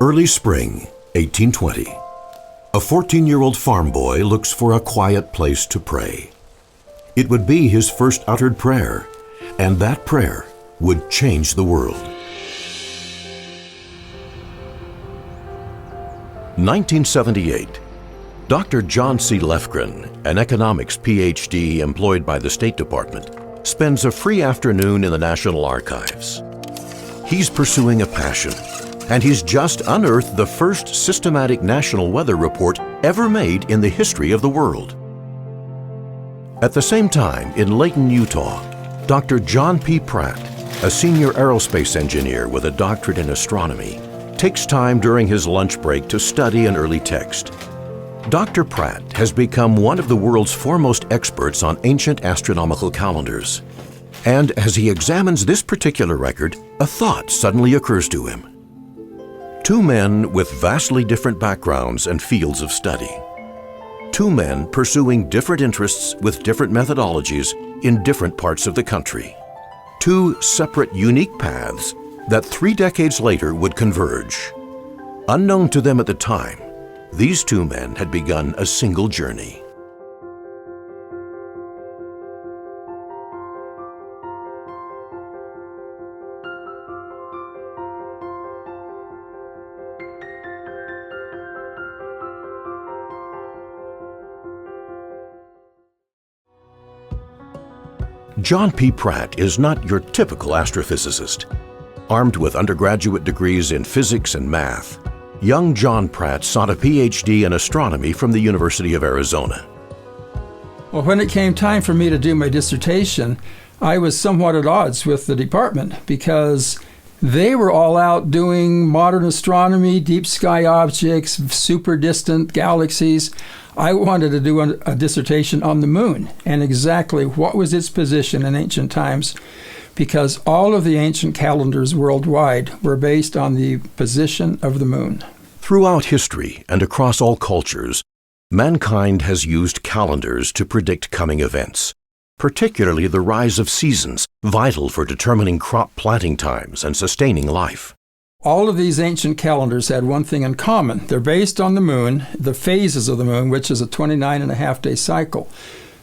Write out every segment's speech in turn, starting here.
Early spring, 1820. A 14-year-old farm boy looks for a quiet place to pray. It would be his first uttered prayer, and that prayer would change the world. 1978. Dr. John C. Lefgren, an economics PhD employed by the State Department, spends a free afternoon in the National Archives. He's pursuing a passion, and he's just unearthed the first systematic national weather report ever made in the history of the world. At the same time, in Layton, Utah, Dr. John P. Pratt, a senior aerospace engineer with a doctorate in astronomy, takes time during his lunch break to study an early text. Dr. Pratt has become one of the world's foremost experts on ancient astronomical calendars. And as he examines this particular record, a thought suddenly occurs to him. Two men with vastly different backgrounds and fields of study. Two men pursuing different interests with different methodologies in different parts of the country. Two separate, unique paths that 3 decades later would converge. Unknown to them at the time, these two men had begun a single journey. John P. Pratt is not your typical astrophysicist. Armed with undergraduate degrees in physics and math, young John Pratt sought a PhD in astronomy from the University of Arizona. Well, when it came time for me to do my dissertation, I was somewhat at odds with the department because they were all out doing modern astronomy, deep sky objects, super distant galaxies. I wanted to do a dissertation on the moon and exactly what was its position in ancient times, because all of the ancient calendars worldwide were based on the position of the moon. Throughout history and across all cultures, mankind has used calendars to predict coming events, particularly the rise of seasons, vital for determining crop planting times and sustaining life. All of these ancient calendars had one thing in common. They're based on the moon, the phases of the moon, which is a 29.5-day cycle.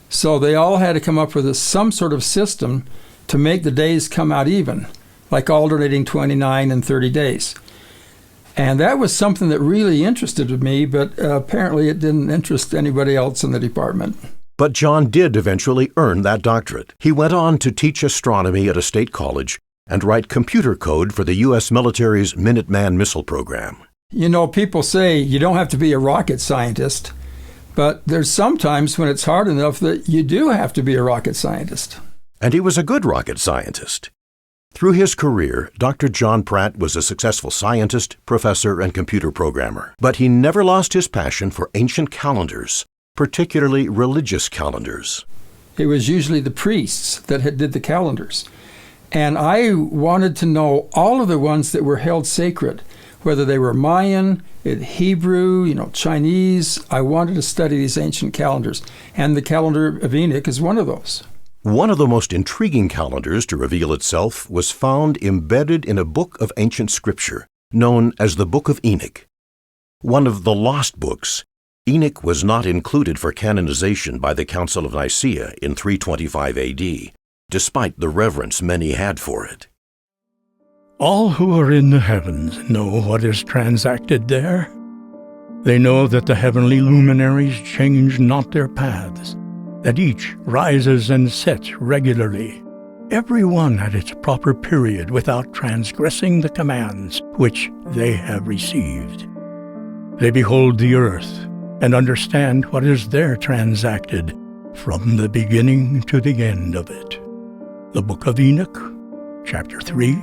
So they all had to come up with some sort of system to make the days come out even, like alternating 29 and 30 days. And that was something that really interested me, but apparently it didn't interest anybody else in the department. But John did eventually earn that doctorate. He went on to teach astronomy at a state college and write computer code for the U.S. military's Minuteman missile program. You know, people say you don't have to be a rocket scientist, but there's sometimes when it's hard enough that you do have to be a rocket scientist. And he was a good rocket scientist. Through his career, Dr. John Pratt was a successful scientist, professor, and computer programmer. But he never lost his passion for ancient calendars, particularly religious calendars. It was usually the priests that did the calendars. And I wanted to know all of the ones that were held sacred, whether they were Mayan, Hebrew, Chinese. I wanted to study these ancient calendars. And the Calendar of Enoch is one of those. One of the most intriguing calendars to reveal itself was found embedded in a book of ancient scripture known as the Book of Enoch. One of the lost books, Enoch was not included for canonization by the Council of Nicaea in 325 A.D., despite the reverence many had for it. All who are in the heavens know what is transacted there. They know that the heavenly luminaries change not their paths, that each rises and sets regularly, every one at its proper period without transgressing the commands which they have received. They behold the earth and understand what is there transacted from the beginning to the end of it. The Book of Enoch, chapter 3,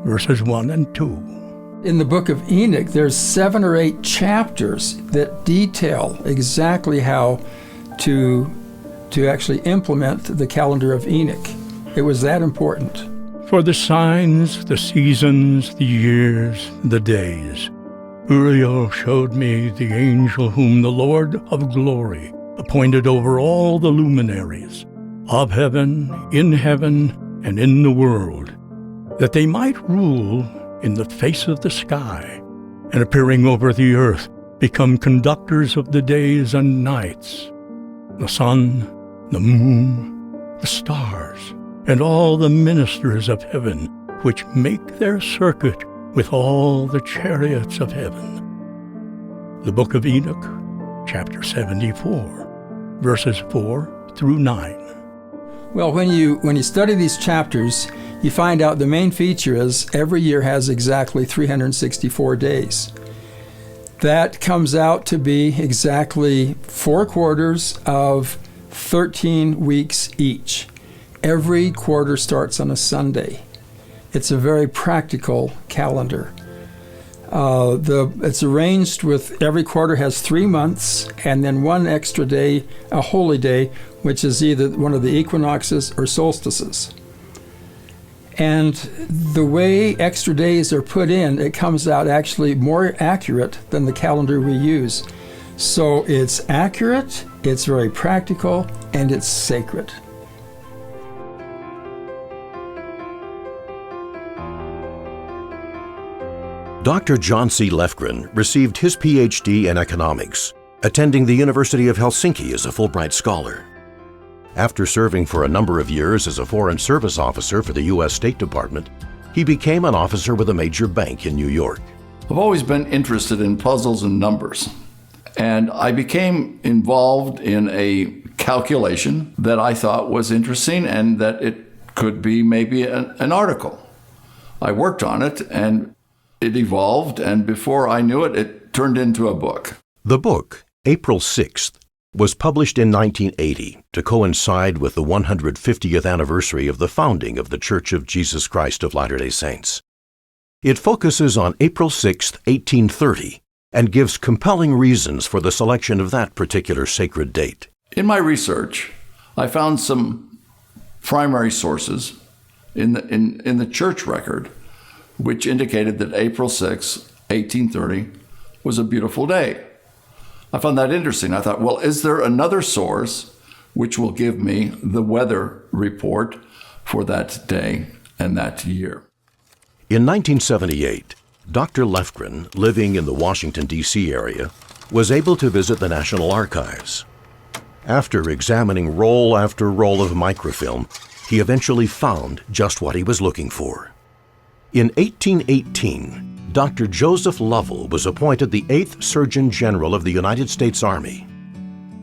verses 1 and 2. In the Book of Enoch, there's 7 or 8 chapters that detail exactly how to actually implement the Calendar of Enoch. It was that important. For the signs, the seasons, the years, the days, Uriel showed me the angel whom the Lord of glory appointed over all the luminaries of heaven, and in the world, that they might rule in the face of the sky, and appearing over the earth, become conductors of the days and nights. The sun, the moon, the stars, and all the ministers of heaven, which make their circuit with all the chariots of heaven. The book of Enoch, chapter 74, verses 4 through 9. Well, when you study these chapters, you find out the main feature is every year has exactly 364 days. That comes out to be exactly 4 quarters of 13 weeks each. Every quarter starts on a Sunday. It's a very practical calendar. It's arranged with every quarter has 3 months and then 1 extra day, a holy day, which is either one of the equinoxes or solstices. And the way extra days are put in, it comes out actually more accurate than the calendar we use. So it's accurate, it's very practical, and it's sacred. Dr. John C. Lefgren received his Ph.D. in economics, attending the University of Helsinki as a Fulbright scholar. After serving for a number of years as a Foreign Service officer for the U.S. State Department, he became an officer with a major bank in New York. I've always been interested in puzzles and numbers, and I became involved in a calculation that I thought was interesting and that it could be maybe an article. I worked on it, and it evolved, and before I knew it, it turned into a book. The book, April 6th, was published in 1980 to coincide with the 150th anniversary of the founding of the Church of Jesus Christ of Latter-day Saints. It focuses on April 6, 1830, and gives compelling reasons for the selection of that particular sacred date. In my research, I found some primary sources in the church record which indicated that April 6, 1830 was a beautiful day. I found that interesting. I thought, well, is there another source which will give me the weather report for that day and that year? In 1978, Dr. Lefgren, living in the Washington, D.C. area, was able to visit the National Archives. After examining roll after roll of microfilm, he eventually found just what he was looking for. In 1818, Dr. Joseph Lovell was appointed the 8th Surgeon General of the United States Army.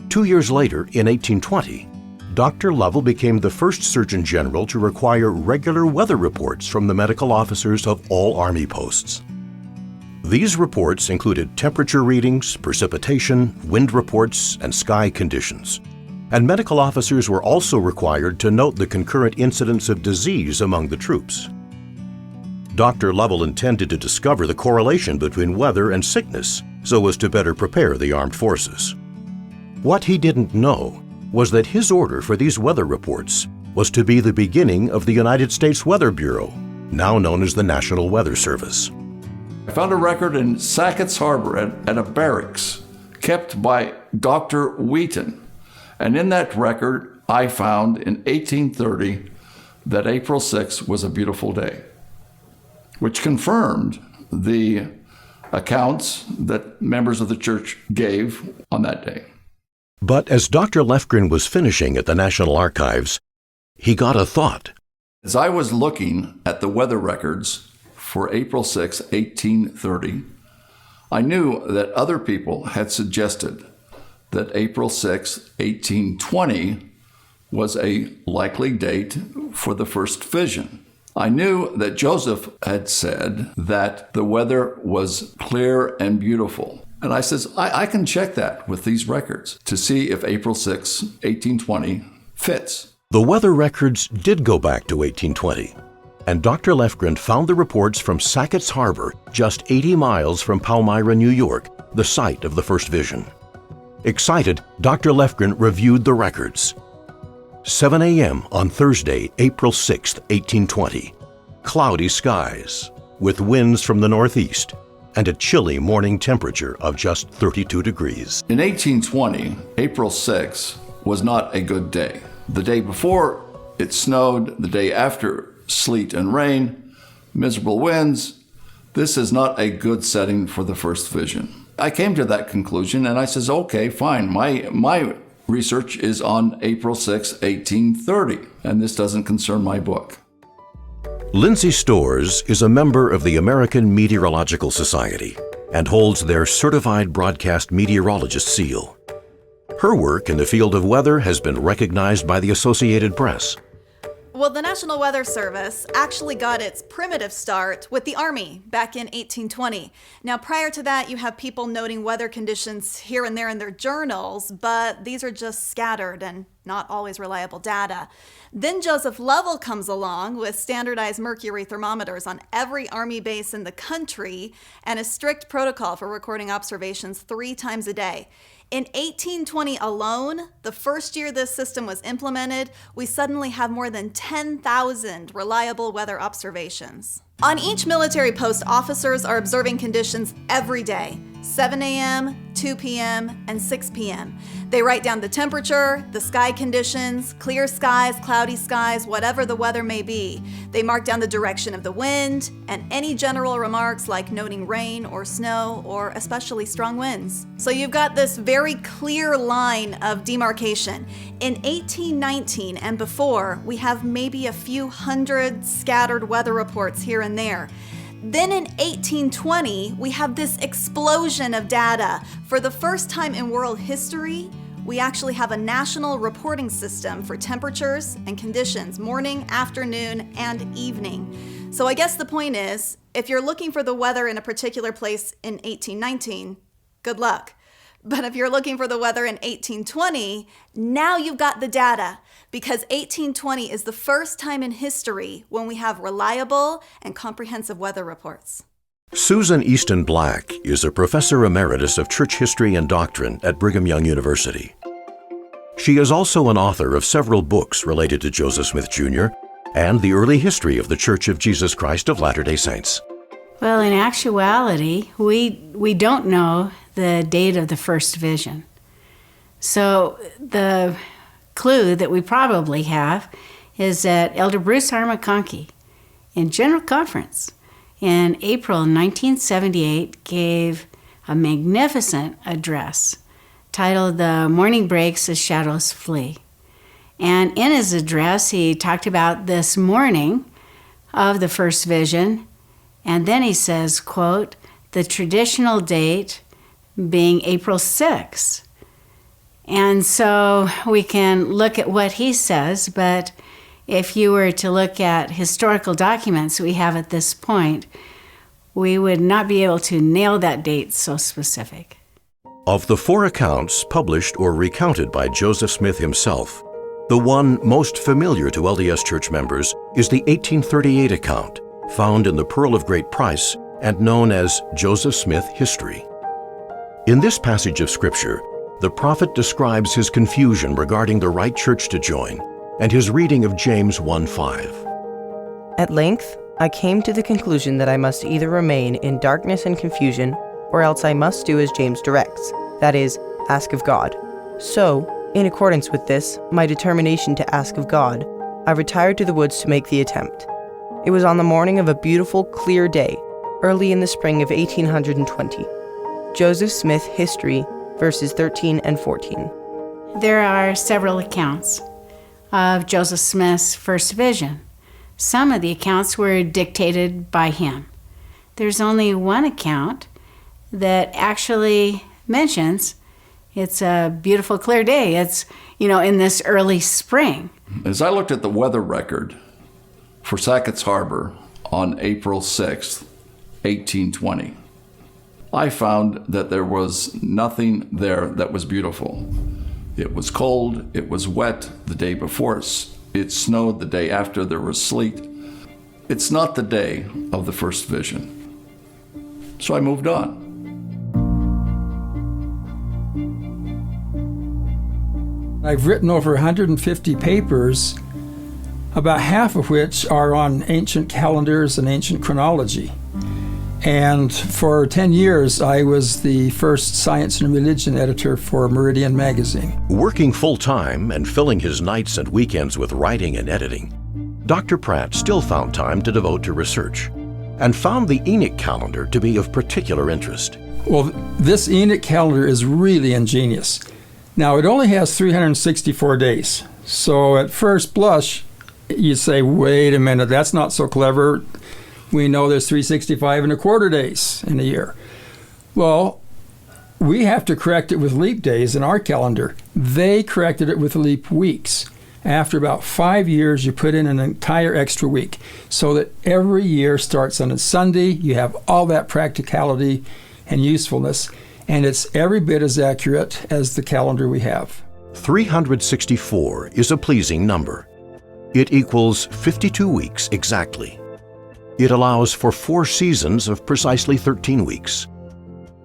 2 years later, in 1820, Dr. Lovell became the first Surgeon General to require regular weather reports from the medical officers of all Army posts. These reports included temperature readings, precipitation, wind reports, and sky conditions. And medical officers were also required to note the concurrent incidence of disease among the troops. Dr. Lovell intended to discover the correlation between weather and sickness so as to better prepare the armed forces. What he didn't know was that his order for these weather reports was to be the beginning of the United States Weather Bureau, now known as the National Weather Service. I found a record in Sackett's Harbor at a barracks kept by Dr. Wheaton. And in that record, I found in 1830 that April 6th was a beautiful day, which confirmed the accounts that members of the church gave on that day. But as Dr. Lefgren was finishing at the National Archives, he got a thought. As I was looking at the weather records for April 6, 1830, I knew that other people had suggested that April 6, 1820 was a likely date for the first vision. I knew that Joseph had said that the weather was clear and beautiful. And I says, I can check that with these records to see if April 6, 1820 fits. The weather records did go back to 1820, and Dr. Lefgren found the reports from Sackett's Harbor, just 80 miles from Palmyra, New York, the site of the first vision. Excited, Dr. Lefgren reviewed the records. 7 a.m. on Thursday, April 6, 1820. Cloudy skies, with winds from the northeast, and a chilly morning temperature of just 32 degrees. In 1820, April 6 was not a good day. The day before, it snowed. The day after, sleet and rain, miserable winds. This is not a good setting for the first vision. I came to that conclusion, and I says, okay, fine. My research is on April 6, 1830, and this doesn't concern my book. Lindsay Storrs is a member of the American Meteorological Society and holds their Certified Broadcast Meteorologist seal. Her work in the field of weather has been recognized by the Associated Press. Well, the National Weather Service actually got its primitive start with the Army back in 1820. Now, prior to that, you have people noting weather conditions here and there in their journals, but these are just scattered and not always reliable data. Then Joseph Lovell comes along with standardized mercury thermometers on every Army base in the country and a strict protocol for recording observations 3 times a day. In 1820 alone, the first year this system was implemented, we suddenly have more than 10,000 reliable weather observations. On each military post, officers are observing conditions every day, 7 a.m., 2 p.m., and 6 p.m. They write down the temperature, the sky conditions, clear skies, cloudy skies, whatever the weather may be. They mark down the direction of the wind and any general remarks like noting rain or snow or especially strong winds. So you've got this very clear line of demarcation. In 1819 and before, we have maybe a few hundred scattered weather reports here and there. Then in 1820, we have this explosion of data. For the first time in world history, we actually have a national reporting system for temperatures and conditions, morning, afternoon, and evening. So I guess the point is, if you're looking for the weather in a particular place in 1819, good luck. But if you're looking for the weather in 1820, now you've got the data, because 1820 is the first time in history when we have reliable and comprehensive weather reports. Susan Easton Black is a professor emeritus of church history and doctrine at Brigham Young University. She is also an author of several books related to Joseph Smith Jr. and the early history of the Church of Jesus Christ of Latter-day Saints. Well, in actuality, we don't know the date of the first vision. So the clue that we probably have is that Elder Bruce R. McConkie, in General Conference in April 1978, gave a magnificent address titled "The Morning Breaks as Shadows Flee." And in his address, he talked about this morning of the first vision, and then he says, quote, "the traditional date being April 6th. And so we can look at what he says, but if you were to look at historical documents we have at this point, we would not be able to nail that date so specific. Of the 4 accounts published or recounted by Joseph Smith himself, the one most familiar to LDS Church members is the 1838 account, found in the Pearl of Great Price and known as Joseph Smith History. In this passage of Scripture, the prophet describes his confusion regarding the right church to join and his reading of James 1:5. At length, I came to the conclusion that I must either remain in darkness and confusion, or else I must do as James directs, that is, ask of God. So, in accordance with this, my determination to ask of God, I retired to the woods to make the attempt. It was on the morning of a beautiful, clear day, early in the spring of 1820. Joseph Smith History, verses 13 and 14. There are several accounts of Joseph Smith's first vision. Some of the accounts were dictated by him. There's only one account that actually mentions it's a beautiful, clear day. It's, in this early spring. As I looked at the weather record for Sackett's Harbor on April 6th, 1820, I found that there was nothing there that was beautiful. It was cold, it was wet the day before, it snowed the day after, there was sleet. It's not the day of the first vision. So I moved on. I've written over 150 papers, about half of which are on ancient calendars and ancient chronology. And for 10 years, I was the first science and religion editor for Meridian magazine. Working full-time and filling his nights and weekends with writing and editing, Dr. Pratt still found time to devote to research. and found the Enoch calendar to be of particular interest. Well, this Enoch calendar is really ingenious. Now, it only has 364 days. So at first blush, you say, wait a minute, that's not so clever. We know there's 365 and a quarter days in a year. Well, we have to correct it with leap days in our calendar. They corrected it with leap weeks. After about 5 years, you put in an entire extra week so that every year starts on a Sunday. You have all that practicality and usefulness, and it's every bit as accurate as the calendar we have. 364 is a pleasing number. It equals 52 weeks exactly. It allows for 4 seasons of precisely 13 weeks.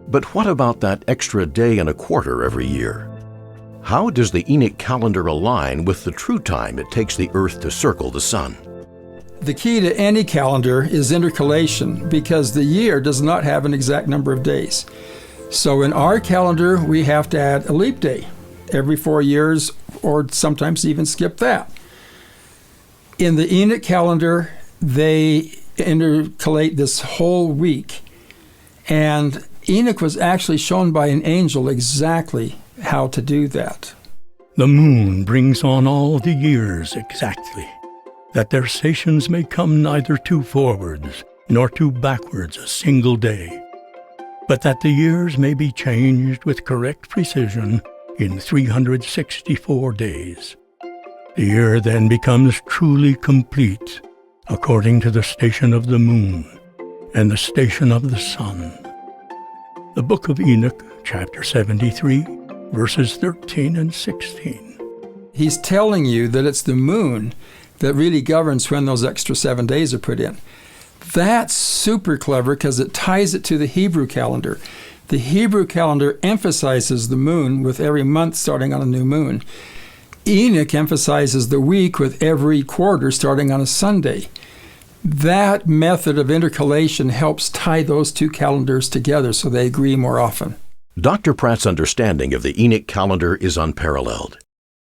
But what about that extra day and a quarter every year? How does the Enoch calendar align with the true time it takes the Earth to circle the Sun? The key to any calendar is intercalation, because the year does not have an exact number of days. So in our calendar, we have to add a leap day every 4 years, or sometimes even skip that. In the Enoch calendar, they intercalate this whole week, and Enoch was actually shown by an angel exactly how to do that. The moon brings on all the years exactly, that their stations may come neither too forwards nor too backwards a single day, but that the years may be changed with correct precision in 364 days. The year then becomes truly complete, according to the station of the moon and the station of the sun. The Book of Enoch, chapter 73, verses 13 and 16. He's telling you that it's the moon that really governs when those extra 7 days are put in. That's super clever because it ties it to the Hebrew calendar. The Hebrew calendar emphasizes the moon with every month starting on a new moon. Enoch emphasizes the week with every quarter starting on a Sunday. That method of intercalation helps tie those two calendars together so they agree more often. Dr. Pratt's understanding of the Enoch calendar is unparalleled.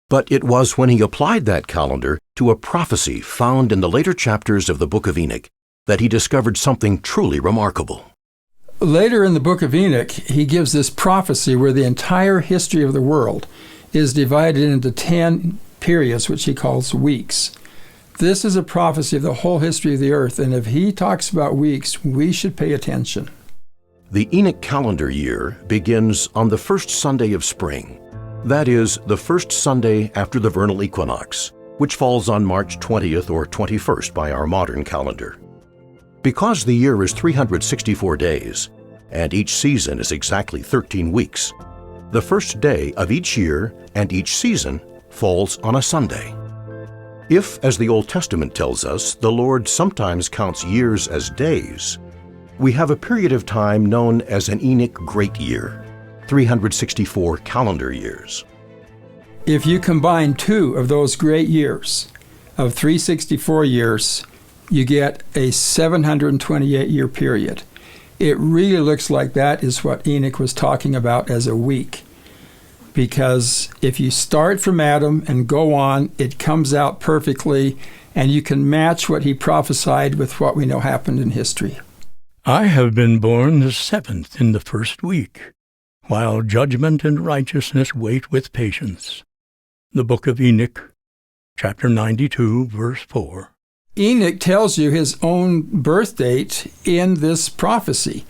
But it was when he applied that calendar to a prophecy found in the later chapters of the Book of Enoch that he discovered something truly remarkable. Later in the Book of Enoch, he gives this prophecy where the entire history of the world is divided into 10 periods, which he calls weeks. This is a prophecy of the whole history of the earth, and if he talks about weeks, we should pay attention. The Enoch calendar year begins on the first Sunday of spring. That is, the first Sunday after the vernal equinox, which falls on March 20th or 21st by our modern calendar. Because the year is 364 days, and each season is exactly 13 weeks, the first day of each year and each season falls on a Sunday. If, as the Old Testament tells us, the Lord sometimes counts years as days, we have a period of time known as an Enoch Great Year, 364 calendar years. If you combine 2 of those great years, of 364 years, you get a 728-year period. It really looks like that is what Enoch was talking about as a week. Because if you start from Adam and go on, it comes out perfectly, and you can match what he prophesied with what we know happened in history. I have been born the 7th in the first week, while judgment and righteousness wait with patience. The Book of Enoch, chapter 92, verse 4. Enoch tells you his own birth date in this prophecy,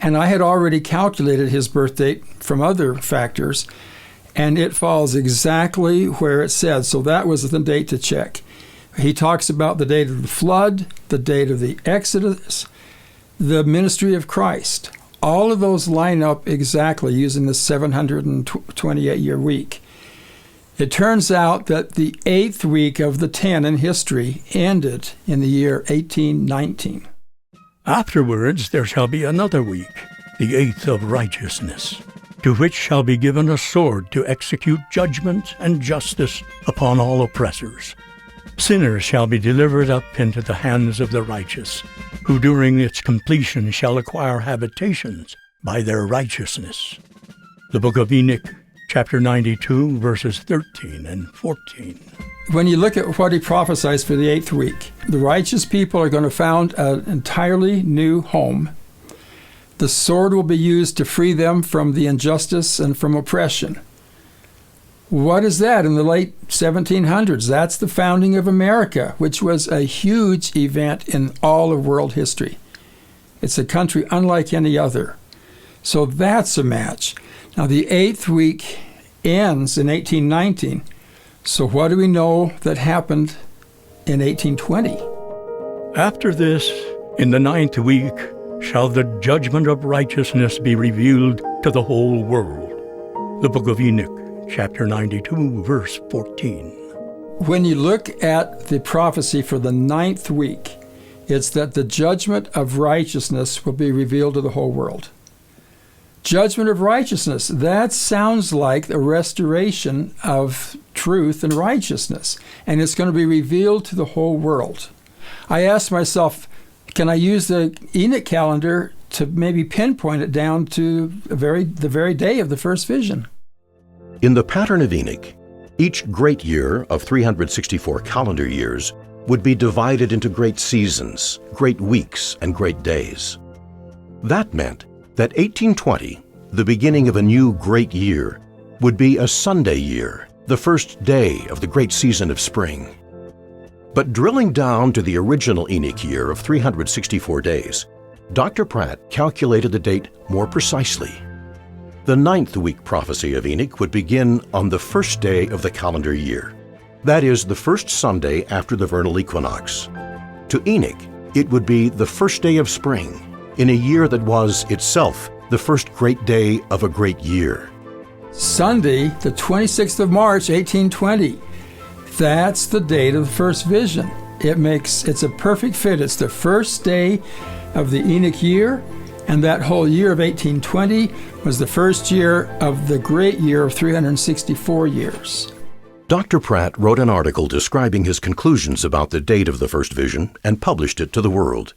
and I had already calculated his birth date from other factors, and it falls exactly where it said, so that was the date to check. He talks about the date of the flood, the date of the Exodus, the ministry of Christ. All of those line up exactly using the 728-year week. It turns out that the 8th week of the 10 in history ended in the year 1819. Afterwards there shall be another week, the 8th of righteousness, to which shall be given a sword to execute judgment and justice upon all oppressors. Sinners shall be delivered up into the hands of the righteous, who during its completion shall acquire habitations by their righteousness. The Book of Enoch, chapter 92, verses 13 and 14. when you look at what he prophesies for the 8th week, the righteous people are going to found an entirely new home. The sword will be used to free them from the injustice and from oppression. What is that in the late 1700s? That's the founding of America, which was a huge event in all of world history. It's a country unlike any other. So that's a match. Now, the 8th week ends in 1819. So what do we know that happened in 1820? After this, in the 9th week, shall the judgment of righteousness be revealed to the whole world. The book of Enoch, chapter 92, verse 14. When you look at the prophecy for the 9th week, it's that the judgment of righteousness will be revealed to the whole world. Judgment of righteousness, that sounds like the restoration of truth and righteousness, and it's going to be revealed to the whole world. I asked myself, can I use the Enoch calendar to maybe pinpoint it down to the very day of the first vision? In the pattern of Enoch, each great year of 364 calendar years would be divided into great seasons, great weeks, and great days. That meant that 1820, the beginning of a new great year, would be a Sunday year, the first day of the great season of spring. But drilling down to the original Enoch year of 364 days, Dr. Pratt calculated the date more precisely. The 9th week prophecy of Enoch would begin on the first day of the calendar year. That is, the first Sunday after the vernal equinox. To Enoch, it would be the first day of spring, in a year that was itself the first great day of a great year. Sunday, the 26th of March, 1820. That's the date of the first vision. It's a perfect fit. It's the first day of the Enoch year, and that whole year of 1820 was the first year of the great year of 364 years. Dr. Pratt wrote an article describing his conclusions about the date of the first vision and published it to the world.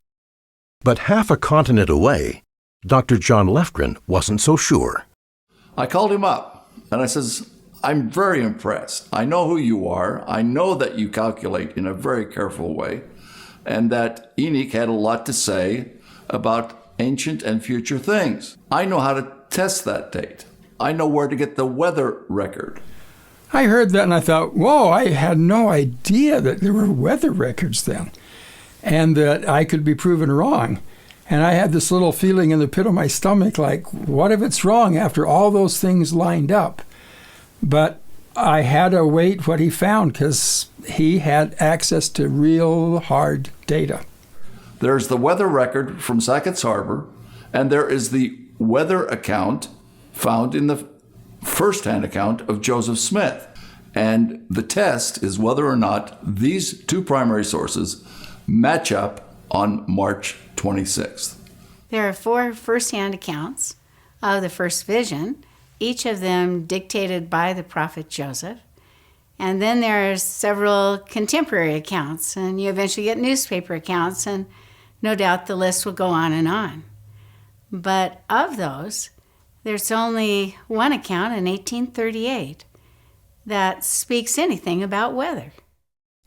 But half a continent away, Dr. John Lefgren wasn't so sure. I called him up and I says, I'm very impressed. I know who you are. I know that you calculate in a very careful way, and that Enoch had a lot to say about ancient and future things. I know how to test that date. I know where to get the weather record. I heard that and I thought, whoa, I had no idea that there were weather records then, and that I could be proven wrong. And I had this little feeling in the pit of my stomach, like, what if it's wrong after all those things lined up? But I had to wait what he found, because he had access to real hard data. There's the weather record from Sackett's Harbor, and there is the weather account found in the first-hand account of Joseph Smith. And the test is whether or not these two primary sources match up on March 26th. There are 4 first-hand accounts of the first vision, each of them dictated by the prophet Joseph. And then there are several contemporary accounts, and you eventually get newspaper accounts, and no doubt the list will go on and on. But of those, there's only one account in 1838 that speaks anything about weather.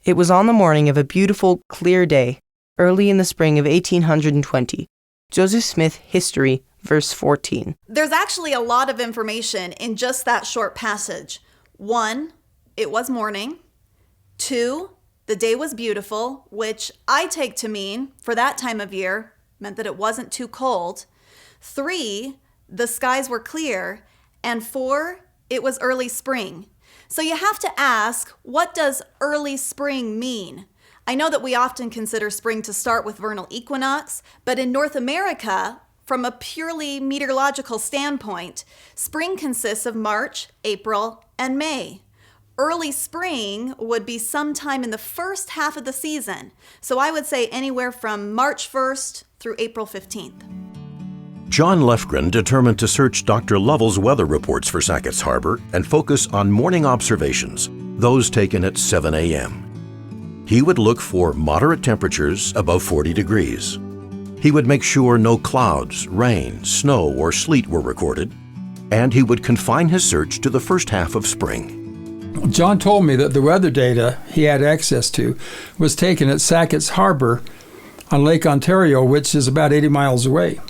It was on the morning of a beautiful, clear day, early in the spring of 1820. Joseph Smith History, verse 14. There's actually a lot of information in just that short passage. 1, it was morning. 2, the day was beautiful, which I take to mean, for that time of year, meant that it wasn't too cold. 3, the skies were clear. And 4, it was early spring. So you have to ask, what does early spring mean? I know that we often consider spring to start with vernal equinox, but in North America, from a purely meteorological standpoint, spring consists of March, April, and May. Early spring would be sometime in the first half of the season, so I would say anywhere from March 1st through April 15th. John Lefgren determined to search Dr. Lovell's weather reports for Sackett's Harbor and focus on morning observations, those taken at 7 a.m. He would look for moderate temperatures above 40 degrees. He would make sure no clouds, rain, snow, or sleet were recorded, and he would confine his search to the first half of spring. John told me that the weather data he had access to was taken at Sackett's Harbor on Lake Ontario, which is about 80 miles away.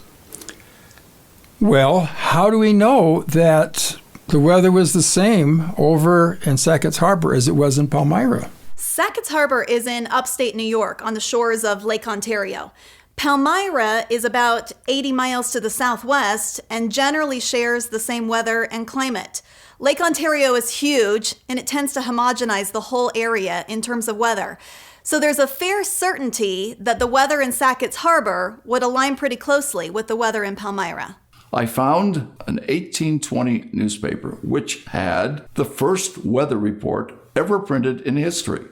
Well, how do we know that the weather was the same over in Sackett's Harbor as it was in Palmyra? Sackett's Harbor is in upstate New York on the shores of Lake Ontario. Palmyra is about 80 miles to the southwest and generally shares the same weather and climate. Lake Ontario is huge, and it tends to homogenize the whole area in terms of weather. So there's a fair certainty that the weather in Sackett's Harbor would align pretty closely with the weather in Palmyra. I found an 1820 newspaper which had the first weather report ever printed in history.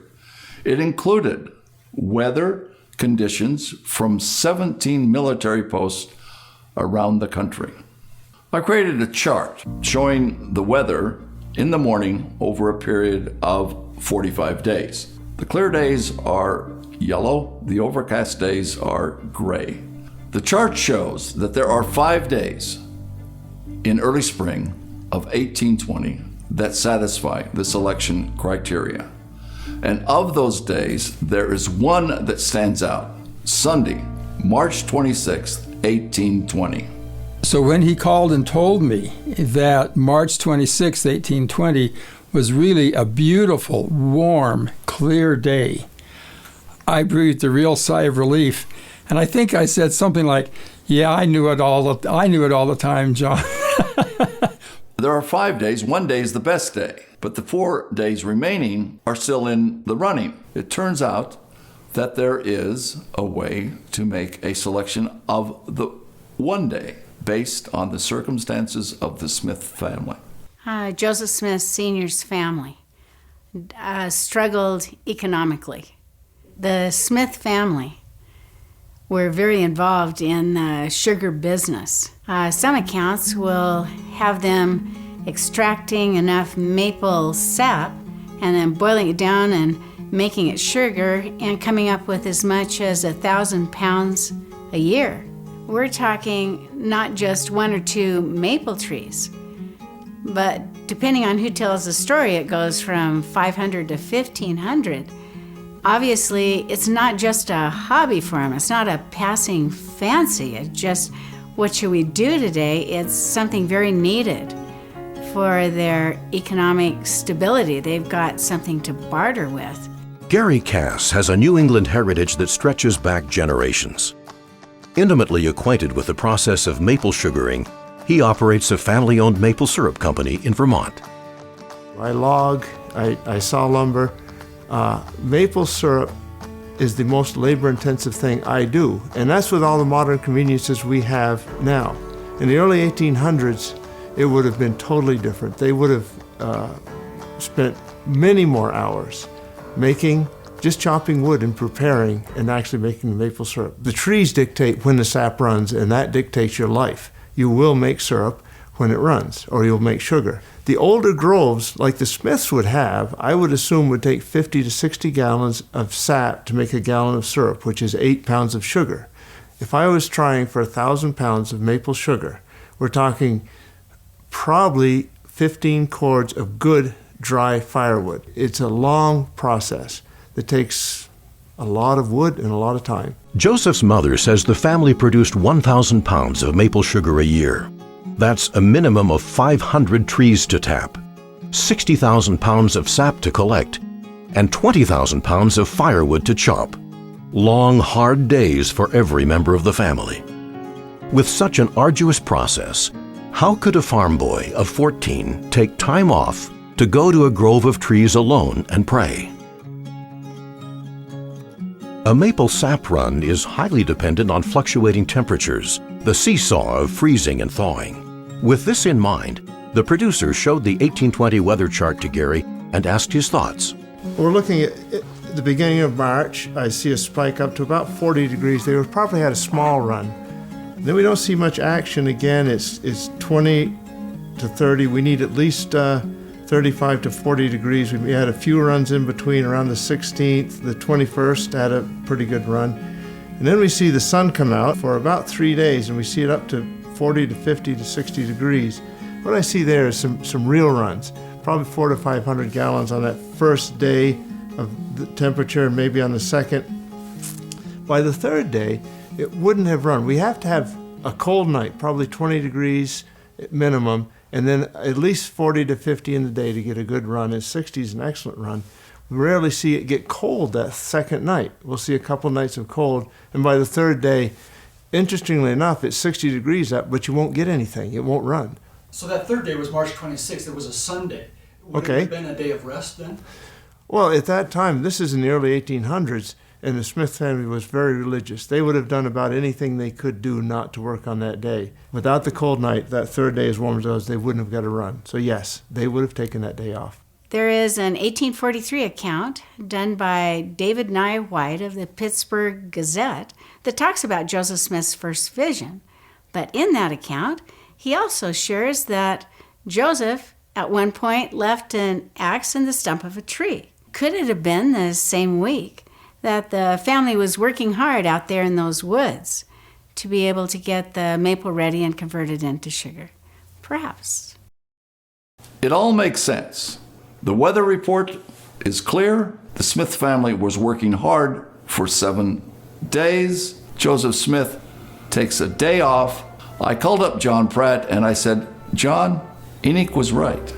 It included weather conditions from 17 military posts around the country. I created a chart showing the weather in the morning over a period of 45 days. The clear days are yellow, the overcast days are gray. The chart shows that there are 5 days in early spring of 1820 that satisfy the selection criteria. And of those days, there is one that stands out, Sunday, March 26th, 1820. So when he called and told me that March 26, 1820 was really a beautiful, warm, clear day, I breathed a real sigh of relief. And I think I said something like, "Yeah, I knew it all the time, John." There are 5 days. One day is the best day, but the 4 days remaining are still in the running. It turns out that there is a way to make a selection of the one day based on the circumstances of the Smith family. Joseph Smith Sr.'s family struggled economically. The Smith family were very involved in the sugar business. Some accounts will have them extracting enough maple sap and then boiling it down and making it sugar and coming up with as much as 1,000 pounds a year. We're talking not just 1 or 2 maple trees, but depending on who tells the story, it goes from 500 to 1,500. Obviously, it's not just a hobby for them. It's not a passing fancy. It's just, what should we do today? It's something very needed for their economic stability. They've got something to barter with. Gary Cass has a New England heritage that stretches back generations. Intimately acquainted with the process of maple sugaring, he operates a family-owned maple syrup company in Vermont. I log, I saw lumber. Maple syrup is the most labor-intensive thing I do, and that's with all the modern conveniences we have now. In the early 1800s, it would have been totally different. They would have spent many more hours just chopping wood and preparing and actually making the maple syrup. The trees dictate when the sap runs, and that dictates your life. You will make syrup when it runs, or you'll make sugar. The older groves, like the Smiths would have, I would assume would take 50 to 60 gallons of sap to make a gallon of syrup, which is 8 pounds of sugar. If I was trying for 1,000 pounds of maple sugar, we're talking probably 15 cords of good dry firewood. It's a long process that takes a lot of wood and a lot of time. Joseph's mother says the family produced 1,000 pounds of maple sugar a year. That's a minimum of 500 trees to tap, 60,000 pounds of sap to collect, and 20,000 pounds of firewood to chop. Long, hard days for every member of the family. With such an arduous process, how could a farm boy of 14 take time off to go to a grove of trees alone and pray? A maple sap run is highly dependent on fluctuating temperatures, the seesaw of freezing and thawing. With this in mind, the producer showed the 1820 weather chart to Gary and asked his thoughts. We're looking at the beginning of March. I see a spike up to about 40 degrees. They probably had a small run. Then we don't see much action again. It's 20 to 30. We need at least 35 to 40 degrees. We had a few runs in between around the 16th. The 21st had a pretty good run. And then we see the sun come out for about 3 days, and we see it up to 40 to 50 to 60 degrees. What I see there is some real runs. probably 400 to 500 gallons on that first day of the temperature, and maybe on the second. By the third day, it wouldn't have run. We have to have a cold night, probably 20 degrees at minimum, and then at least 40 to 50 in the day to get a good run. And 60 is an excellent run. We rarely see it get cold that second night. We'll see a couple nights of cold, and by the third day, interestingly enough, it's 60 degrees up, but you won't get anything. It won't run. So that third day was March 26th. It was a Sunday. Would it have been a day of rest then? Well, at that time, this is in the early 1800s, and the Smith family was very religious. They would have done about anything they could do not to work on that day. Without the cold night, that third day, as warm as it was, they wouldn't have got a run. So yes, they would have taken that day off. There is an 1843 account done by David Nye White of the Pittsburgh Gazette that talks about Joseph Smith's first vision. But in that account, he also shares that Joseph at one point left an axe in the stump of a tree. Could it have been the same week that the family was working hard out there in those woods to be able to get the maple ready and convert it into sugar? Perhaps. It all makes sense. The weather report is clear. The Smith family was working hard for 7 days. Joseph Smith takes a day off. I called up John Pratt and I said, John, Enoch was right,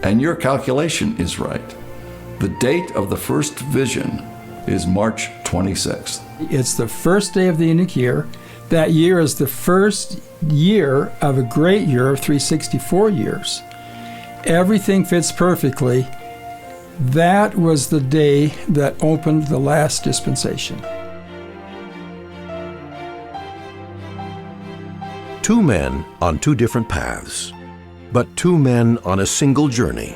and your calculation is right. The date of the first vision is March 26th. It's the first day of the Enoch year. That year is the first year of a great year of 364 years. Everything fits perfectly. That was the day that opened the last dispensation. Two men on two different paths, but two men on a single journey.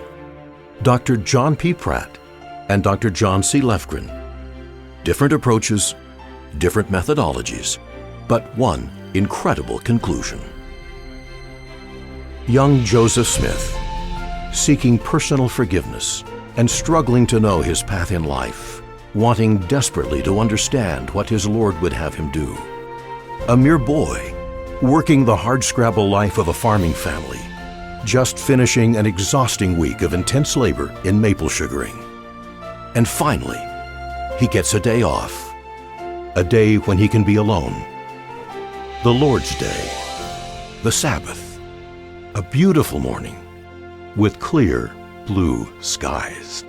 Dr. John P. Pratt and Dr. John C. Lefgren. Different approaches, different methodologies, but one incredible conclusion. Young Joseph Smith, seeking personal forgiveness and struggling to know his path in life, wanting desperately to understand what his Lord would have him do. A mere boy, working the hardscrabble life of a farming family, just finishing an exhausting week of intense labor in maple sugaring. And finally, he gets a day off, a day when he can be alone. The Lord's Day, the Sabbath, a beautiful morning with clear blue skies.